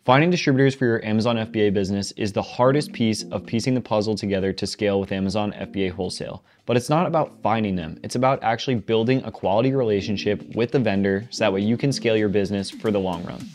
Finding distributors for your Amazon FBA business is the hardest piece of piecing the puzzle together to scale with Amazon FBA Wholesale. But it's not about finding them, it's about actually building a quality relationship with the vendor so that way you can scale your business for the long run.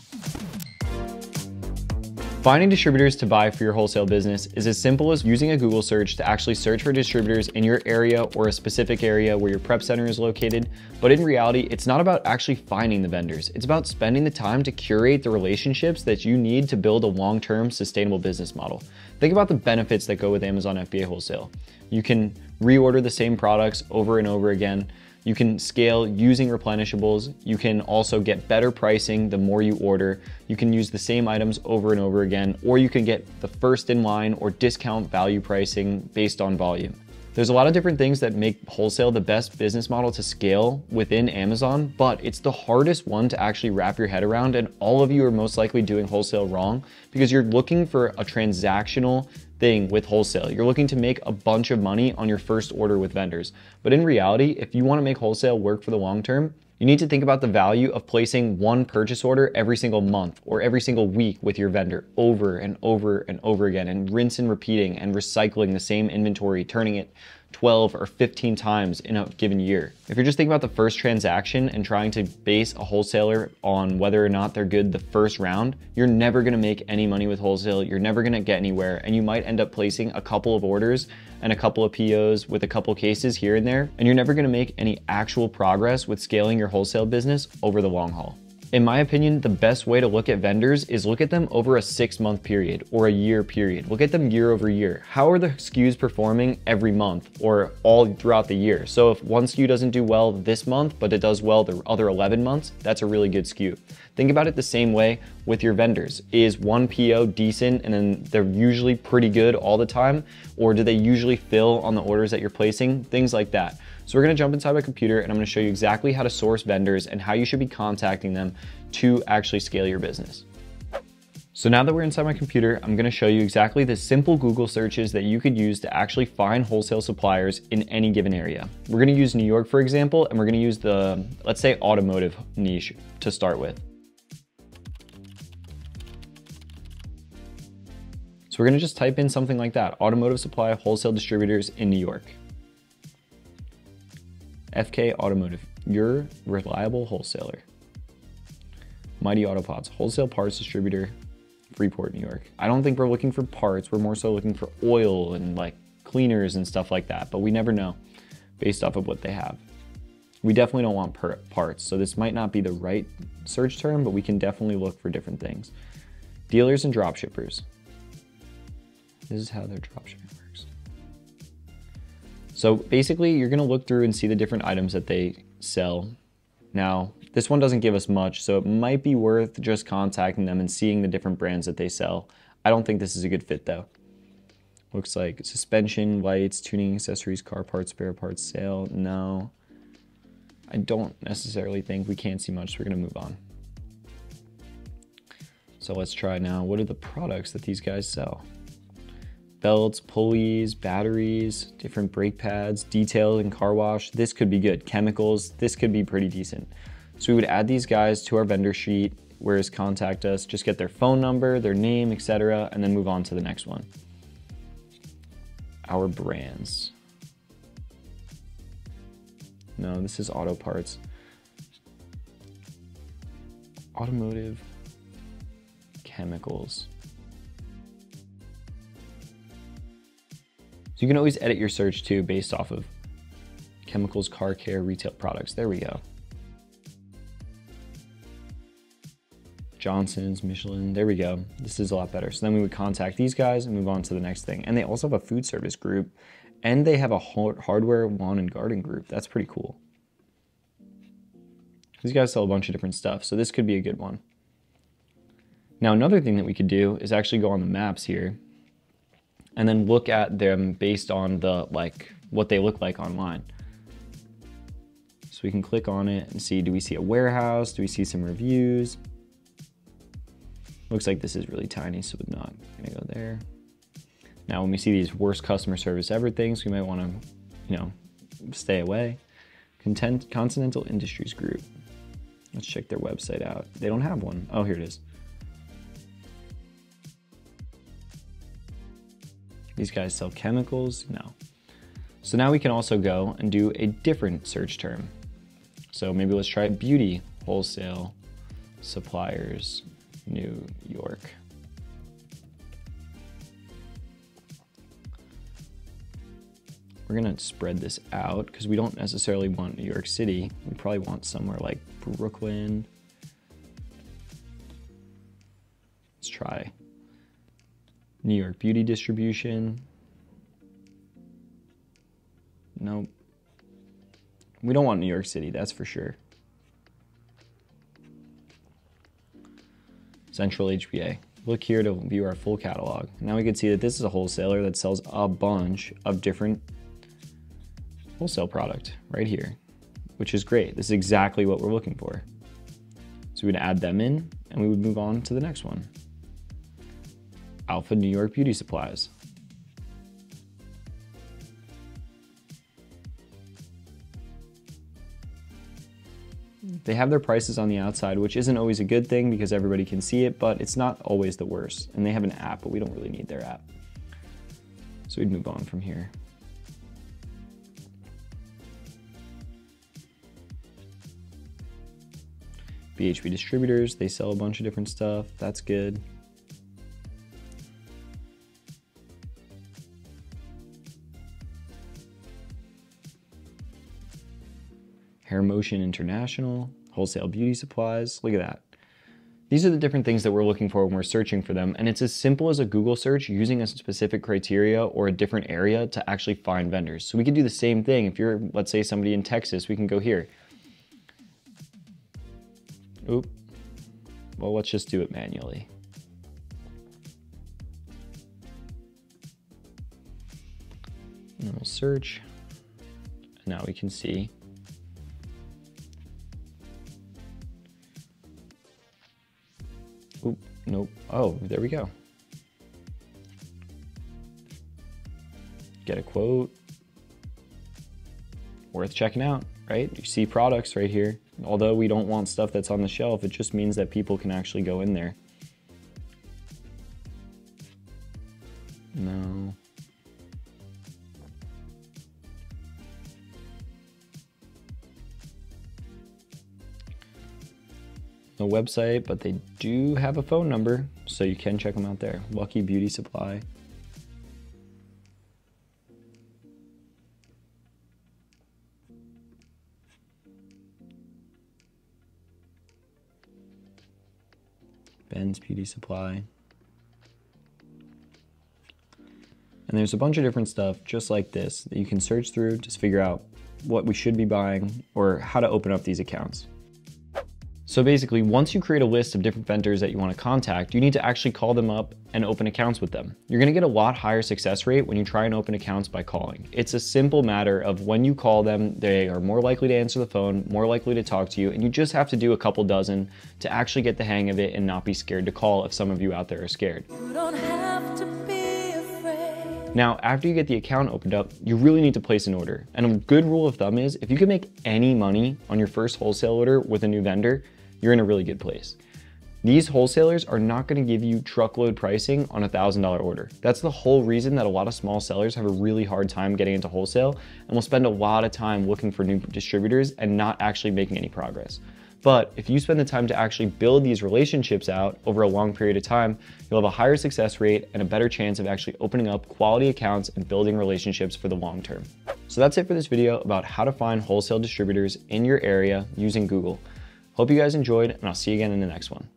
Finding distributors to buy for your wholesale business is as simple as using a Google search to actually search for distributors in your area or a specific area where your prep center is located. But in reality, it's not about actually finding the vendors. It's about spending the time to curate the relationships that you need to build a long-term sustainable business model. Think about the benefits that go with Amazon FBA Wholesale. You can reorder the same products over and over again. You can scale using replenishables. You can also get better pricing the more you order. You can use the same items over and over again, or you can get the first in line or discount value pricing based on volume. There's a lot of different things that make wholesale the best business model to scale within Amazon, but it's the hardest one to actually wrap your head around, and all of you are most likely doing wholesale wrong because you're looking for a transactional thing with wholesale. You're looking to make a bunch of money on your first order with vendors. But in reality, if you want to make wholesale work for the long term, you need to think about the value of placing one purchase order every single month or every single week with your vendor over and over and over again, and rinse and repeating and recycling the same inventory, turning it 12 or 15 times in a given year. If you're just thinking about the first transaction and trying to base a wholesaler on whether or not they're good the first round, you're never gonna make any money with wholesale, you're never gonna get anywhere, and you might end up placing a couple of orders and a couple of POs with a couple cases here and there, and you're never gonna make any actual progress with scaling your wholesale business over the long haul. In my opinion, the best way to look at vendors is look at them over a 6-month period or a year period. Look at them year over year. How are the SKUs performing every month or all throughout the year? So if one SKU doesn't do well this month, but it does well the other 11 months, that's a really good SKU. Think about it the same way with your vendors. Is one PO decent and then they're usually pretty good all the time? Or do they usually fill on the orders that you're placing? Things like that. So we're gonna jump inside my computer and I'm gonna show you exactly how to source vendors and how you should be contacting them to actually scale your business. So now that we're inside my computer, I'm gonna show you exactly the simple Google searches that you could use to actually find wholesale suppliers in any given area. We're gonna use New York, for example, and we're gonna use the, let's say, automotive niche to start with. So we're gonna just type in something like that, automotive supply of wholesale distributors in New York. FK Automotive, your reliable wholesaler. Mighty Autopods, wholesale parts distributor, Freeport, New York. I don't think we're looking for parts. We're more so looking for oil and like cleaners and stuff like that, but we never know based off of what they have. We definitely don't want parts, so this might not be the right search term, but we can definitely look for different things. Dealers and dropshippers. This is how their dropshipping works. So basically, you're gonna look through and see the different items that they sell. Now, this one doesn't give us much, so it might be worth just contacting them and seeing the different brands that they sell. I don't think this is a good fit though. Looks like suspension, lights, tuning accessories, car parts, spare parts, sale. No, I don't necessarily think we can't see much, so we're gonna move on. So let's try now. What are the products that these guys sell? Belts, pulleys, batteries, different brake pads, detail and car wash. This could be good. Chemicals, this could be pretty decent. So we would add these guys to our vendor sheet, whereas contact us, just get their phone number, their name, etc., and then move on to the next one. Our brands. No, this is auto parts. Automotive chemicals. So you can always edit your search too based off of chemicals, car care, retail products. There we go. Johnson's, Michelin, there we go. This is a lot better. So then we would contact these guys and move on to the next thing. And they also have a food service group and they have a hardware, lawn and garden group. That's pretty cool. These guys sell a bunch of different stuff. So this could be a good one. Now, another thing that we could do is actually go on the maps here and then look at them based on the what they look like online. So we can click on it and see, do we see a warehouse? Do we see some reviews? Looks like this is really tiny, so we're not gonna go there. Now, when we see these worst customer service ever things, we might wanna, stay away. Continental Industries Group. Let's check their website out. They don't have one. Oh, here it is. These guys sell chemicals? No. So now we can also go and do a different search term. So maybe let's try beauty, wholesale, suppliers, New York. We're gonna spread this out because we don't necessarily want New York City. We probably want somewhere like Brooklyn. Let's try New York beauty distribution. Nope. We don't want New York City, that's for sure. Central FBA. Look here to view our full catalog. Now we can see that this is a wholesaler that sells a bunch of different wholesale product right here, which is great. This is exactly what we're looking for. So we would add them in and we would move on to the next one. Alpha New York Beauty Supplies. They have their prices on the outside, which isn't always a good thing because everybody can see it, but it's not always the worst. And they have an app, but we don't really need their app. So we'd move on from here. BHP distributors, they sell a bunch of different stuff. That's good. Hair Motion International, wholesale beauty supplies. Look at that. These are the different things that we're looking for when we're searching for them. And it's as simple as a Google search using a specific criteria or a different area to actually find vendors. So we could do the same thing. If you're, let's say, somebody in Texas, we can go here. Oop. Well, let's just do it manually. And we'll search. And now we can see. Oop, nope. Oh, there we go. Get a quote. Worth checking out, right? You see products right here. Although we don't want stuff that's on the shelf, it just means that people can actually go in there. No. No website, but they do have a phone number, so you can check them out there. Lucky Beauty Supply. Ben's Beauty Supply. And there's a bunch of different stuff just like this that you can search through to figure out what we should be buying or how to open up these accounts. So basically, once you create a list of different vendors that you want to contact, you need to actually call them up and open accounts with them. You're going to get a lot higher success rate when you try and open accounts by calling. It's a simple matter of when you call them, they are more likely to answer the phone, more likely to talk to you, and you just have to do a couple dozen to actually get the hang of it and not be scared to call if some of you out there are scared. You don't have to be afraid. Now, after you get the account opened up, you really need to place an order. And a good rule of thumb is if you can make any money on your first wholesale order with a new vendor, you're in a really good place. These wholesalers are not going to give you truckload pricing on a $1,000 order. That's the whole reason that a lot of small sellers have a really hard time getting into wholesale and will spend a lot of time looking for new distributors and not actually making any progress. But if you spend the time to actually build these relationships out over a long period of time, you'll have a higher success rate and a better chance of actually opening up quality accounts and building relationships for the long term. So that's it for this video about how to find wholesale distributors in your area using Google. Hope you guys enjoyed, and I'll see you again in the next one.